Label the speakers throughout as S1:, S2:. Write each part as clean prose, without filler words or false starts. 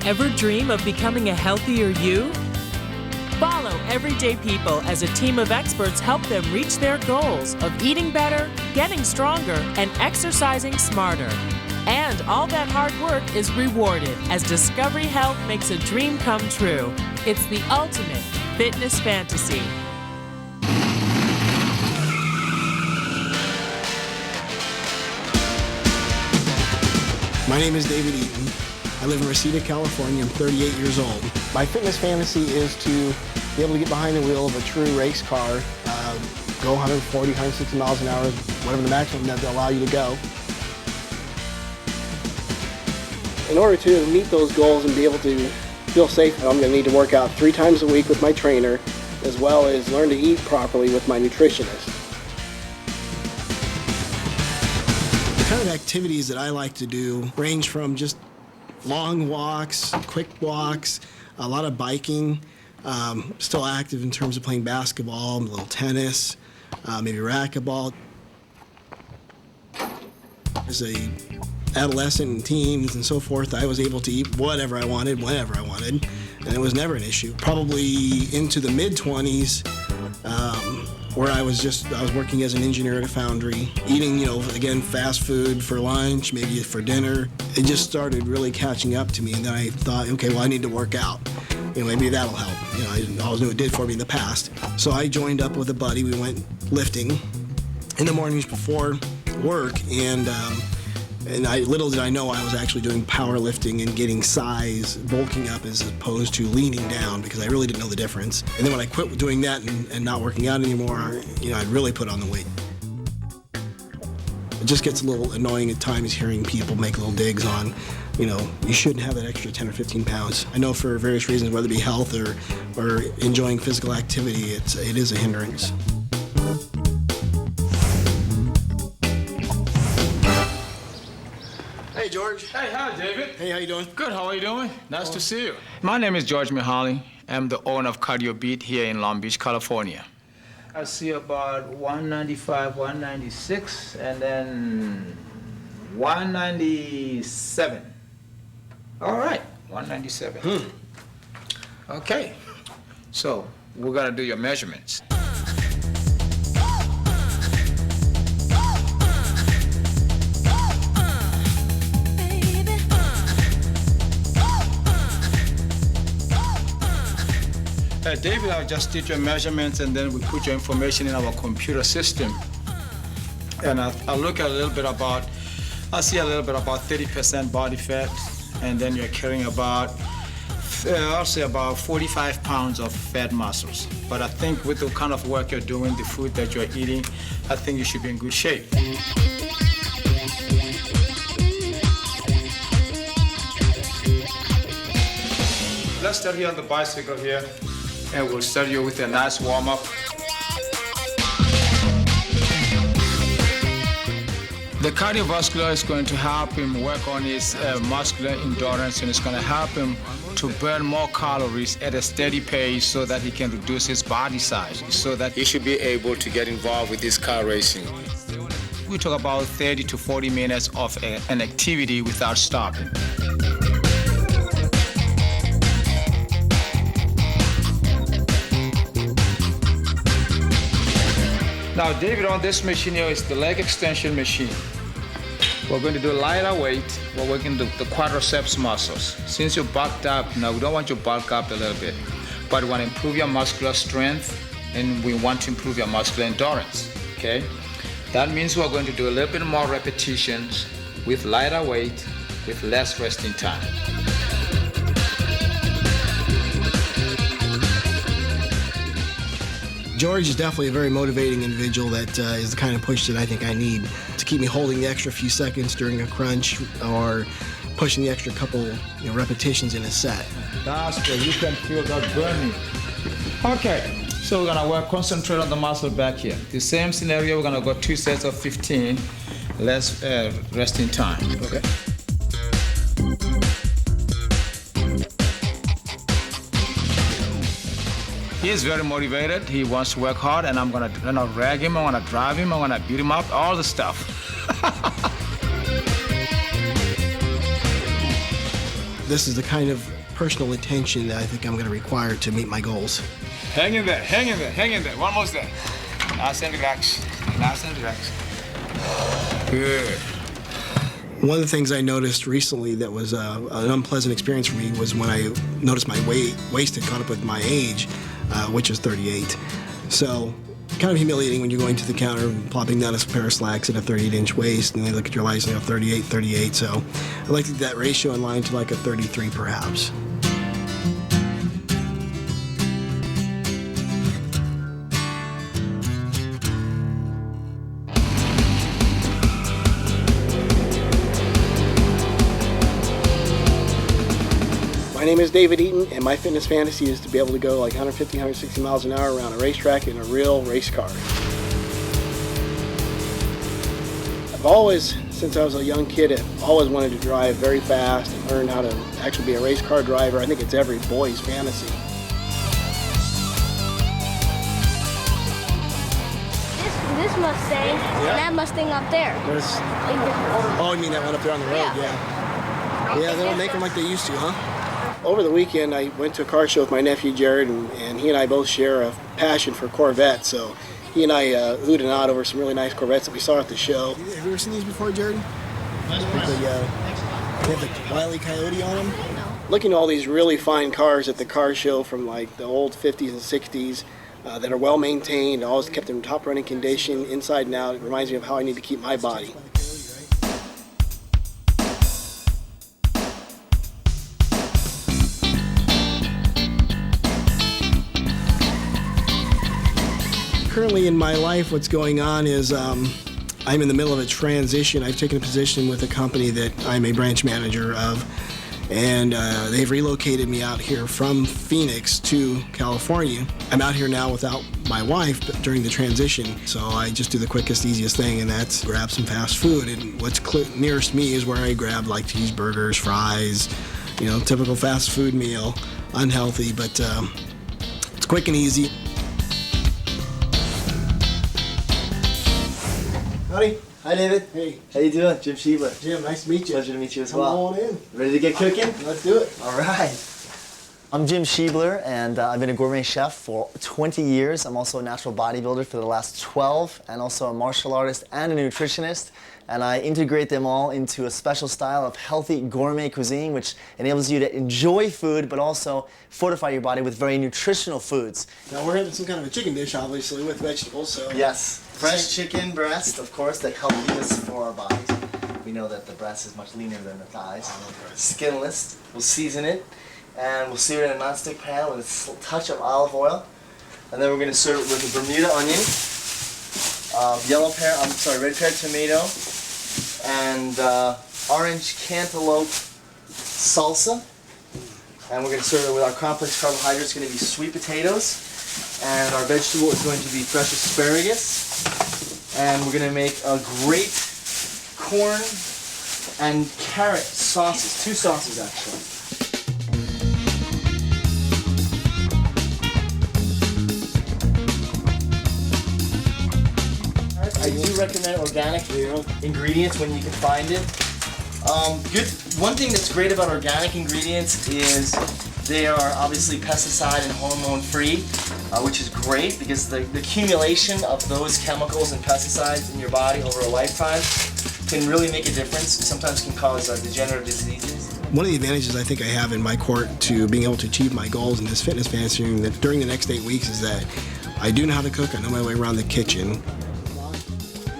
S1: Ever dream of becoming a healthier you? Follow Everyday People as a team of experts help them reach their goals of eating better, getting stronger, and exercising smarter. And all that hard work is rewarded as Discovery Health makes a dream come true. It's the ultimate fitness fantasy.
S2: My name is David Eaton. I live in Reseda, California. I'm 38 years old. My fitness fantasy is to be able to get behind the wheel of a true race car, go 140, 160 miles an hour, whatever the maximum that they'll allow you to go. In order to meet those goals and be able to feel safe, I'm going to need to work out 3 times a week with my trainer, as well as learn to eat properly with my nutritionist. The kind of activities that I like to do range from just long walks, quick walks, a lot of biking, still active in terms of playing basketball, a little tennis, maybe racquetball. As a adolescent and teens and so forth, I was able to eat whatever I wanted, whenever I wanted, and it was never an issue. Probably into the mid-20s, where I was working as an engineer at a foundry, eating, again, fast food for lunch, maybe for dinner. It just started really catching up to me, and then I thought, okay, well, I need to work out. Maybe that'll help. I always knew it did for me in the past. So I joined up with a buddy. We went lifting in the mornings before work, and little did I know I was actually doing powerlifting and getting size, bulking up as opposed to leaning down, because I really didn't know the difference. And then when I quit doing that and not working out anymore, I'd really put on the weight. It just gets a little annoying at times hearing people make little digs on, you shouldn't have that extra 10 or 15 pounds. I know for various reasons, whether it be health or enjoying physical activity, it is a hindrance. Hey, George.
S3: Hey, hi, David.
S2: Hey, how you doing?
S3: Good, how are you doing? Nice to see you. My name is George Mihaly. I'm the owner of Cardio Beat here in Long Beach, California. I see about 195, 196, and then 197. All right, 197. Okay, so we're gonna do your measurements. David, I just did your measurements, and then we put your information in our computer system. And I look at I see a little bit about 30% body fat, and then you're carrying about, I'll say about 45 pounds of fat muscles. But I think with the kind of work you're doing, the food that you're eating, I think you should be in good shape. Let's start here on the bicycle here. And we'll start you with a nice warm-up. The cardiovascular is going to help him work on his muscular endurance, and it's going to help him to burn more calories at a steady pace so that he can reduce his body size, so that he should be able to get involved with this car racing. We talk about 30 to 40 minutes of an activity without stopping. Now, David, on this machine here is the leg extension machine. We're going to do lighter weight. We're working the quadriceps muscles. Since you're bulked up, now we don't want you to bulk up a little bit, but we want to improve your muscular strength, and we want to improve your muscular endurance, okay? That means we're going to do a little bit more repetitions with lighter weight, with less resting time.
S2: George is definitely a very motivating individual that is the kind of push that I think I need to keep me holding the extra few seconds during a crunch or pushing the extra couple repetitions in a set.
S3: That's good. You can feel that burning. Okay, so we're gonna concentrate on the muscle back here. The same scenario, we're gonna go 2 sets of 15, less resting time. Okay. He is very motivated. He wants to work hard, and I'm gonna rag him, I'm gonna drive him, I'm gonna beat him up, all the stuff.
S2: this is the kind of personal attention that I think I'm going to require to meet my goals.
S3: Hang in there, hang in there, hang in there. One more there. Nice and relax. Nice and relax. Good.
S2: One of the things I noticed recently that was an unpleasant experience for me was when I noticed my waist had caught up with my age, which is 38. So kind of humiliating when you're going to the counter and plopping down a pair of slacks at a 38-inch waist, and they look at your license and go 38. So I'd like to get that ratio in line to like a 33 perhaps. My name is David Eaton, and my fitness fantasy is to be able to go like 150, 160 miles an hour around a racetrack in a real race car. I've always, since I was a young kid, I've always wanted to drive very fast and learn how to actually be a race car driver. I think it's every boy's fantasy.
S4: This Mustang and that Mustang up there.
S2: Oh, you mean that one up there on the road? Yeah. Yeah, they don't make them like they used to, huh? Over the weekend, I went to a car show with my nephew Jared, and he and I both share a passion for Corvettes. So he and I hooted and out over some really nice Corvettes that we saw at the show. Have you ever seen these before, Jared? They have the Wile E. Coyote on them?
S4: No.
S2: Looking at all these really fine cars at the car show from like the old 50s and 60s that are well maintained, always kept in top running condition, inside and out, it reminds me of how I need to keep my body. Currently in my life, what's going on is I'm in the middle of a transition. I've taken a position with a company that I'm a branch manager of, and they've relocated me out here from Phoenix to California. I'm out here now without my wife during the transition, so I just do the quickest, easiest thing, and that's grab some fast food. And what's nearest me is where I grab like cheeseburgers, fries, typical fast food meal, unhealthy, but it's quick and easy. Howdy.
S5: Hi, David.
S2: Hey.
S5: How you doing? Jim Schiebler.
S2: Jim, nice to meet you.
S5: Pleasure to meet you as
S2: Come
S5: well.
S2: on in.
S5: Ready to get cooking?
S2: Let's do it.
S5: All right. I'm Jim Schiebler, and I've been a gourmet chef for 20 years. I'm also a natural bodybuilder for the last 12, and also a martial artist and a nutritionist. And I integrate them all into a special style of healthy gourmet cuisine, which enables you to enjoy food, but also fortify your body with very nutritional foods.
S2: Now we're having some kind of a chicken dish, obviously, with vegetables, so...
S5: Yes. Fresh chicken breast, of course, the healthiest for our bodies. We know that the breast is much leaner than the thighs. Skinless. We'll season it, and we'll sear it in a nonstick pan with a touch of olive oil. And then we're going to serve it with a Bermuda onion, red pear tomato, and orange cantaloupe salsa. And we're going to serve it with our complex carbohydrates. It's going to be sweet potatoes. And our vegetable is going to be fresh asparagus. And we're going to make a great corn and carrot sauces. 2 sauces, actually. I do recommend organic ingredients when you can find it. One thing that's great about organic ingredients is they are obviously pesticide and hormone free, which is great because the accumulation of those chemicals and pesticides in your body over a lifetime can really make a difference. Sometimes can cause degenerative diseases.
S2: One of the advantages I think I have in my court to being able to achieve my goals in this fitness fantasy during the next 8 weeks is that I do know how to cook. I know my way around the kitchen.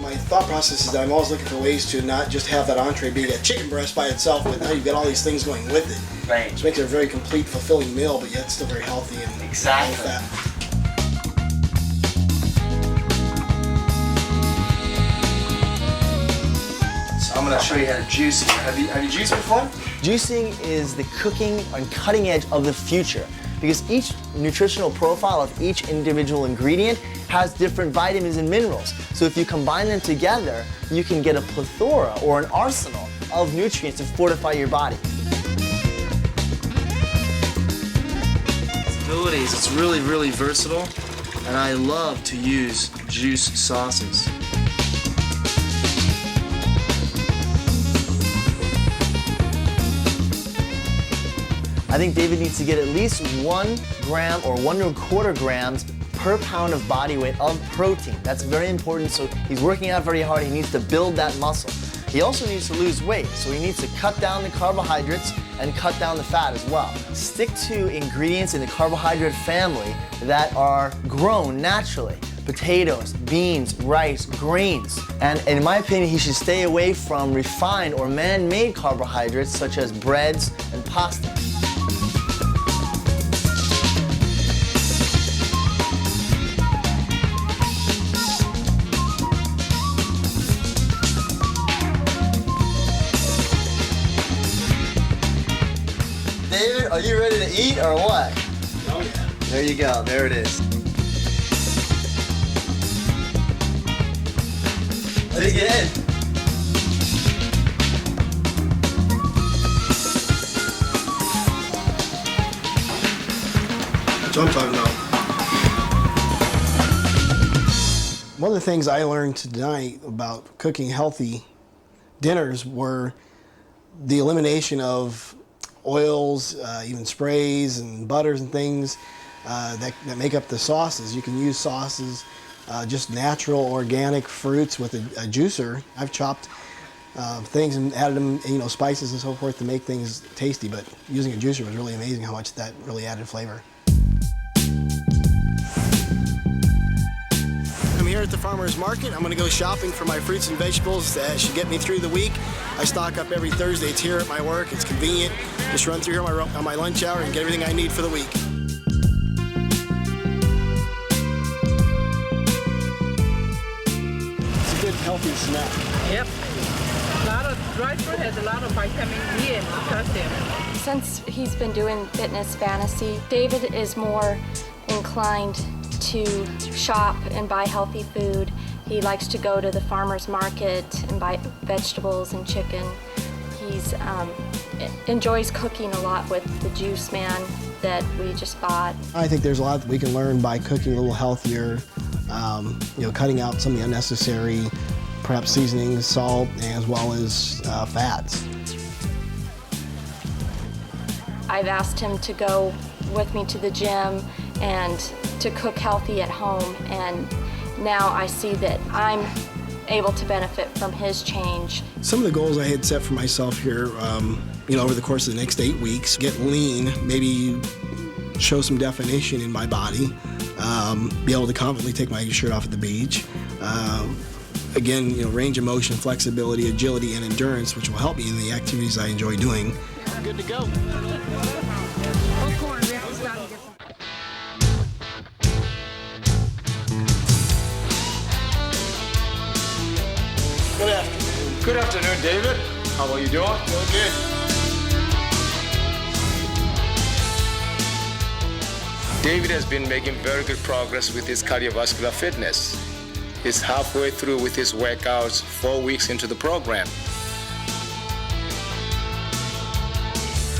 S2: My thought process is that I'm always looking for ways to not just have that entree be a chicken breast by itself, but now you've got all these things going with it.
S5: Right.
S2: Which makes it a very complete, fulfilling meal, but yet still very healthy and
S5: Exactly.
S2: low fat.
S5: So I'm going to show you how to juice here. Have you juiced before? Juicing is the cooking and cutting edge of the future because each nutritional profile of each individual ingredient has different vitamins and minerals. So if you combine them together, you can get a plethora or an arsenal of nutrients to fortify your body. Abilities, it's really, really versatile, and I love to use juice sauces. I think David needs to get at least 1 gram or 1 1/4 grams per pound of body weight of protein. That's very important. So he's working out very hard. He needs to build that muscle. He also needs to lose weight, so he needs to cut down the carbohydrates and cut down the fat as well. Stick to ingredients in the carbohydrate family that are grown naturally. Potatoes, beans, rice, grains. And in my opinion, he should stay away from refined or man-made carbohydrates such as breads and pasta. David, are you ready to eat or what?
S2: Oh yeah.
S5: There you go, there it is. Dig in.
S2: That's what I'm talking about. One of the things I learned tonight about cooking healthy dinners were the elimination of oils, even sprays and butters and things that make up the sauces. You can use sauces, just natural organic fruits with a juicer. I've chopped things and added them, you know, spices and so forth to make things tasty, but using a juicer was really amazing how much that really added flavor. I'm here at the farmer's market. I'm going to go shopping for my fruits and vegetables that should get me through the week. I stock up every Thursday. It's here at my work. It's convenient. Just run through here on my lunch hour and get everything I need for the week. It's a good, healthy snack.
S6: Yep. A lot of dry fruit has a lot of vitamin D and potassium.
S7: Since he's been doing fitness fantasy, David is more inclined to shop and buy healthy food. He likes to go to the farmer's market and buy vegetables and chicken. He's enjoys cooking a lot with the juice man that we just bought.
S2: I think there's a lot that we can learn by cooking a little healthier, you know, cutting out some of the unnecessary, perhaps seasonings, salt, as well as fats.
S7: I've asked him to go with me to the gym and to cook healthy at home, and now I see that I'm able to benefit from his change.
S2: Some of the goals I had set for myself here, you know, over the course of the next 8 weeks, get lean, maybe show some definition in my body, be able to confidently take my shirt off at the beach. Again, you know, range of motion, flexibility, agility, and endurance, which will help me in the activities I enjoy doing. Good to go. Good afternoon.
S3: Good afternoon, David. How are you doing?
S2: Doing good.
S3: David has been making very good progress with his cardiovascular fitness. He's halfway through with his workouts, 4 weeks into the program.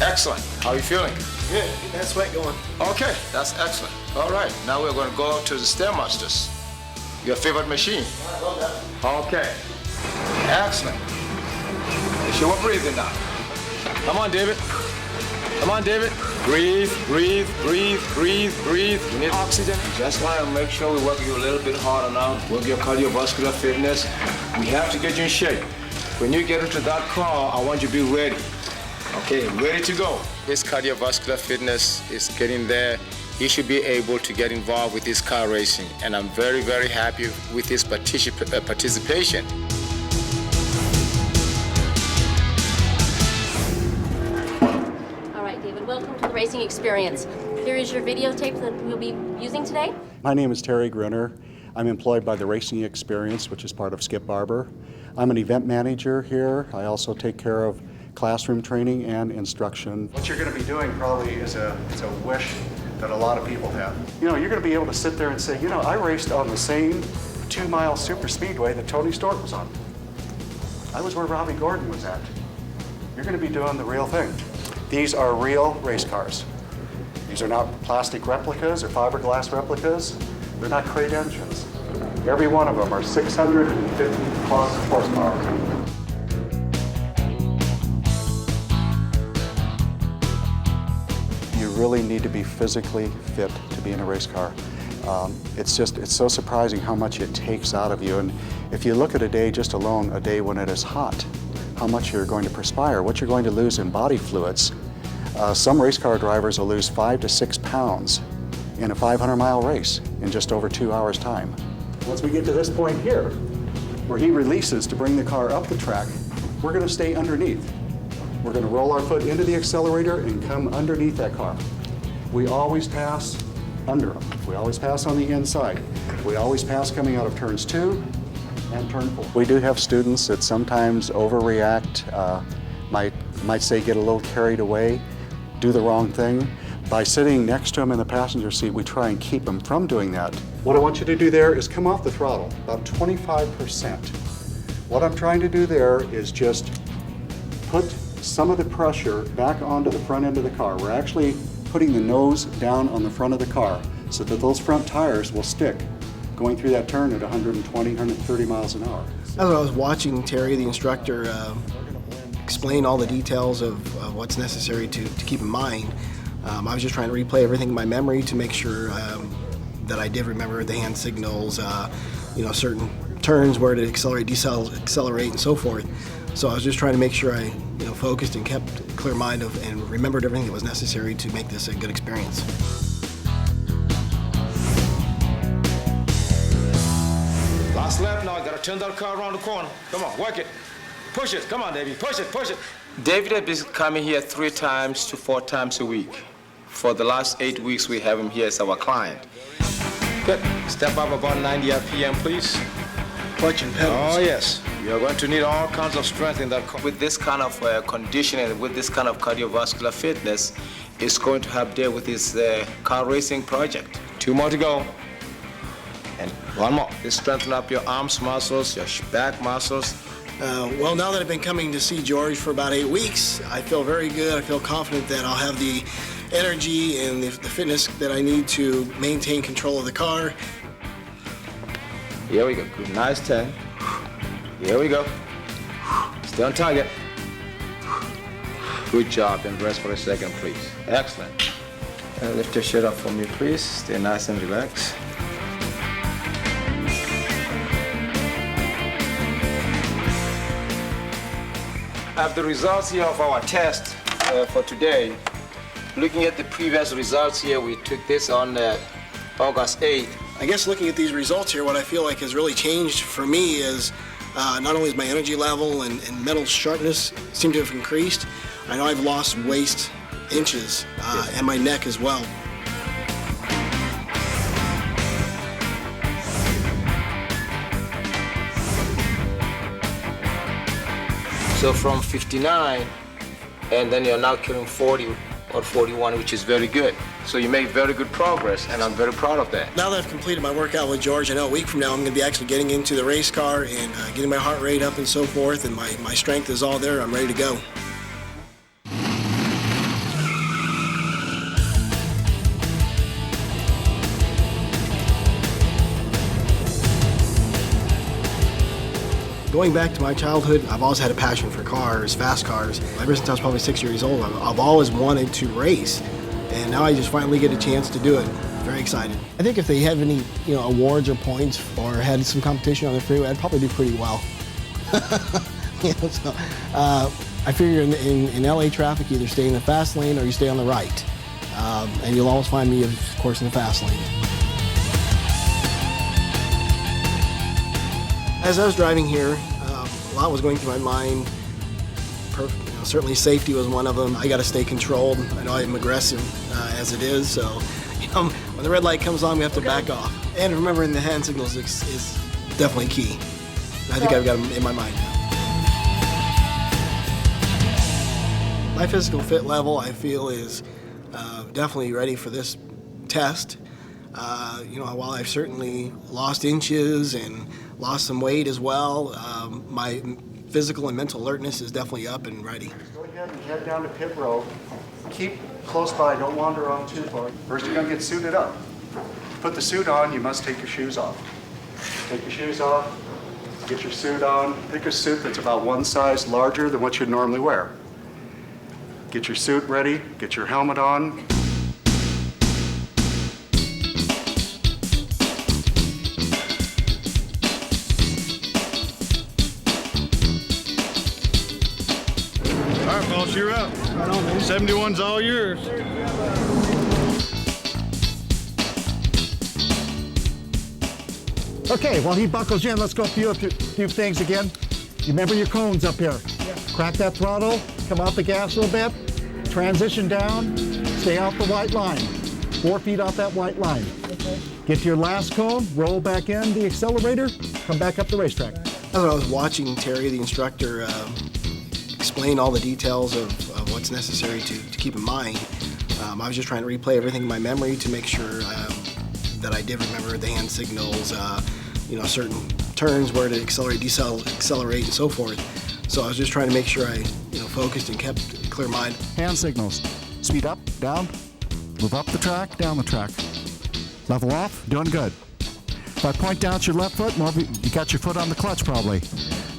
S3: Excellent. How are you feeling?
S2: Good. Get that sweat going.
S3: Okay, that's excellent. All right, now we're going to go to the Stairmasters. Your favorite machine?
S2: I love that.
S3: Okay. Excellent. Show we're breathing now. Come on, David. Come on, David. Breathe, breathe, breathe, breathe, breathe. You need oxygen. Just want to make sure we work you a little bit harder now. Work your cardiovascular fitness. We have to get you in shape. When you get into that car, I want you to be ready. Okay, ready to go. His cardiovascular fitness is getting there. He should be able to get involved with this car racing, and I'm very, very happy with his participation.
S7: All right, David, welcome to the racing experience. Here is your videotape that we'll be using today.
S8: My name is Terry Gruner. I'm employed by the Racing Experience, which is part of Skip Barber. I'm an event manager here. I also take care of classroom training and instruction. What you're going to be doing probably is it's a wish that a lot of people have. You know, you're going to be able to sit there and say, you know, I raced on the same 2-mile super speedway that Tony Stewart was on. I was where Robbie Gordon was at. You're going to be doing the real thing. These are real race cars. These are not plastic replicas or fiberglass replicas. They're not crate engines. Every one of them are 650 plus horsepower. really need to be physically fit to be in a race car. It's so surprising how much it takes out of you. And if you look at a day just alone, a day when it is hot, how much you're going to perspire, what you're going to lose in body fluids. Some race car drivers will lose 5 to 6 pounds in a 500-mile race in just over 2 hours' time. Once we get to this point here, where he releases to bring the car up the track, we're going to stay underneath. We're going to roll our foot into the accelerator and come underneath that car. We always pass under them. We always pass on the inside. We always pass coming out of turns 2 and turn 4. We do have students that sometimes overreact, might say get a little carried away, do the wrong thing. By sitting next to them in the passenger seat, we try and keep them from doing that. What I want you to do there is come off the throttle, about 25%. What I'm trying to do there is just put some of the pressure back onto the front end of the car. We're actually putting the nose down on the front of the car so that those front tires will stick going through that turn at 120, 130 miles an hour.
S2: As I was watching Terry, the instructor, explain all the details of what's necessary to keep in mind, I was just trying to replay everything in my memory to make sure that I did remember the hand signals, certain turns, where to accelerate, decelerate, and so forth. So I was just trying to make sure I focused and kept a clear mind of and remembered everything that was necessary to make this a good experience.
S3: Last lap now, gotta turn that car around the corner. Come on, work it. Push it, come on, David, push it, push it. David has been coming here 3 times to 4 times a week. For the last 8 weeks, we have him here as our client. Good, step up about 90 RPM, please.
S2: Clutch and pedals.
S3: Oh, yes. You're going to need all kinds of strength in that car. With this kind of conditioning, with this kind of cardiovascular fitness, it's going to help Dave with his car racing project. 2 more to go. And 1 more. This strengthen up your arms muscles, your back muscles.
S2: Well, now that I've been coming to see George for about 8 weeks, I feel very good. I feel confident that I'll have the energy and the fitness that I need to maintain control of the car.
S3: Here we go. Good. Nice turn. Here we go. Stay on target. Good job. And rest for a second, please. Excellent. Lift your shirt up for me, please. Stay nice and relaxed. I have the results here of our test for today. Looking at the previous results here, we took this on August 8th.
S2: I guess looking at these results here, what I feel like has really changed for me is not only is my energy level and mental sharpness seem to have increased, I know I've lost waist inches and my neck as well.
S3: So from 59, and then you're now killing 40 or 41, which is very good. So you make very good progress, and I'm very proud of that.
S2: Now that I've completed my workout with George, I know a week from now I'm going to be actually getting into the race car and getting my heart rate up and so forth, and my strength is all there. I'm ready to go. Going back to my childhood, I've always had a passion for cars, fast cars. Ever since I was probably 6 years old, I've always wanted to race, and now I just finally get a chance to do it. Very excited. I think if they have any, awards or points or had some competition on the freeway, I'd probably do pretty well. I figure in LA traffic, you either stay in the fast lane or you stay on the right, and you'll always find me, of course, in the fast lane. As I was driving here, a lot was going through my mind. Certainly safety was one of them. I got to stay controlled. I know I'm aggressive as it is, so when the red light comes on, we have to back off. And remembering the hand signals is definitely key. I think I've got them in my mind now. My physical fit level, I feel, is definitely ready for this test. While I've certainly lost inches and lost some weight as well, my physical and mental alertness is definitely up and ready.
S8: Go ahead and head down to pit road. Keep close by, don't wander on too far. First you're going to get suited up. To put the suit on, you must take your shoes off. Take your shoes off, get your suit on. Pick a suit that's about 1 size larger than what you'd normally wear. Get your suit ready, get your helmet on.
S9: boss, you're up. 71's all yours.
S8: Okay, while he buckles in, let's go through a few things again. You remember your cones up here. Yeah. Crack that throttle, come off the gas a little bit, transition down, stay off the white line. 4 feet off that white line. Okay. Get to your last cone, roll back in the accelerator, come back up the racetrack.
S2: As I was watching Terry, the instructor, explain all the details of what's necessary to keep in mind, I was just trying to replay everything in my memory to make sure that I did remember the hand signals, certain turns, where to accelerate, decelerate, and so forth. So I was just trying to make sure I, focused and kept a clear mind.
S8: Hand signals. Speed up, down, move up the track, down the track. Level off, doing good. If I point down at your left foot, you got your foot on the clutch probably.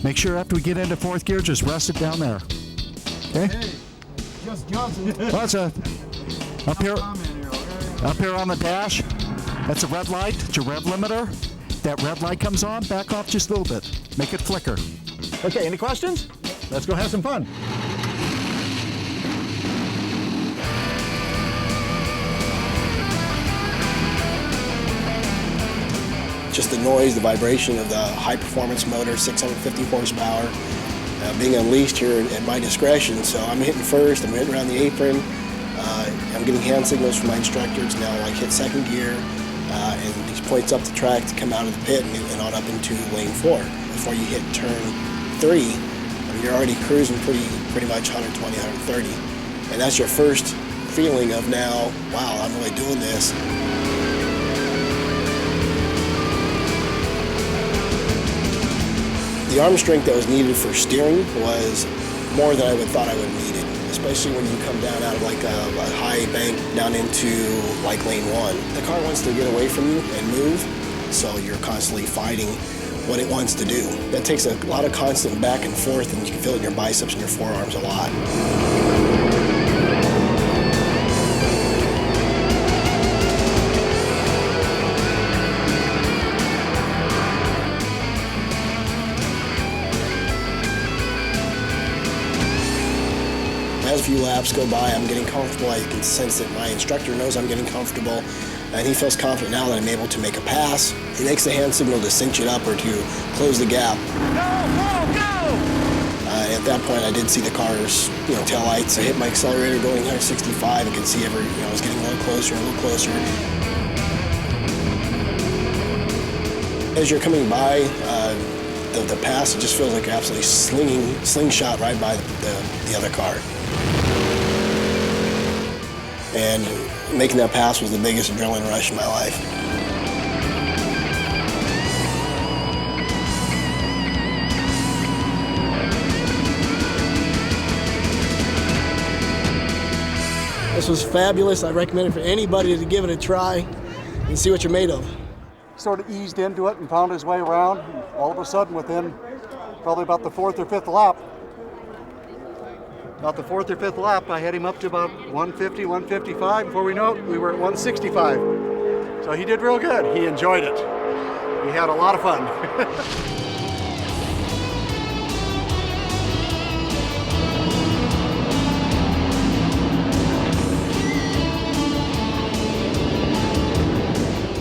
S8: Make sure after we get into 4th gear, just rest it down there. Okay?
S2: Hey, just Johnson.
S8: That's up here on the dash. That's a red light. It's your rev limiter. That red light comes on, back off just a little bit. Make it flicker. Okay, any questions? Let's go have some fun.
S2: Just the noise, the vibration of the high-performance motor, 650 horsepower, being unleashed here at my discretion. So I'm hitting first, I'm hitting around the apron, I'm getting hand signals from my instructor to now hit 2nd gear, and he points up the track to come out of the pit and on up into lane 4. Before you hit turn 3, you're already cruising pretty much 120, 130, and that's your first feeling of now, wow, I'm really doing this. The arm strength that was needed for steering was more than I thought I would have needed, especially when you come down out of a high bank down into lane 1. The car wants to get away from you and move, so you're constantly fighting what it wants to do. That takes a lot of constant back and forth, and you can feel it in your biceps and your forearms a lot. As a few laps go by, I'm getting comfortable. I can sense that my instructor knows I'm getting comfortable, and he feels confident now that I'm able to make a pass. He makes the hand signal to cinch it up or to close the gap.
S8: Go, go, go!
S2: At that point, I did see the car's, tail lights. I hit my accelerator going 165. I could see I was getting a little closer, As you're coming by the pass, it just feels like you're absolutely slingshot right by the other car. And making that pass was the biggest adrenaline rush in my life. This was fabulous. I recommend it for anybody to give it a try and see what you're made of.
S8: Sort of eased into it and found his way around. All of a sudden, within probably about the 4th or 5th lap, I had him up to about 150, 155. Before we know it, we were at 165. So he did real good. He enjoyed it. We had a lot of fun.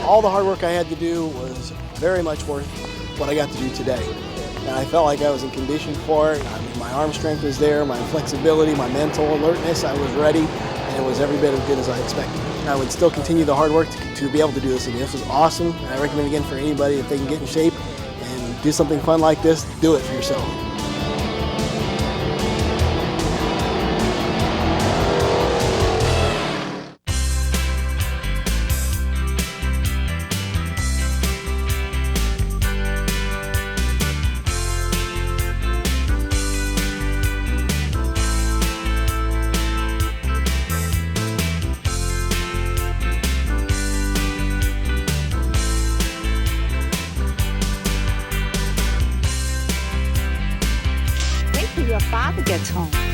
S2: All the hard work I had to do was very much worth what I got to do today. And I felt like I was in condition for it. My arm strength was there, my flexibility, my mental alertness, I was ready, and it was every bit as good as I expected. I would still continue the hard work to be able to do this again. This was awesome, and I recommend again for anybody, if they can get in shape and do something fun like this, do it for yourself.
S10: Wait till your father gets home.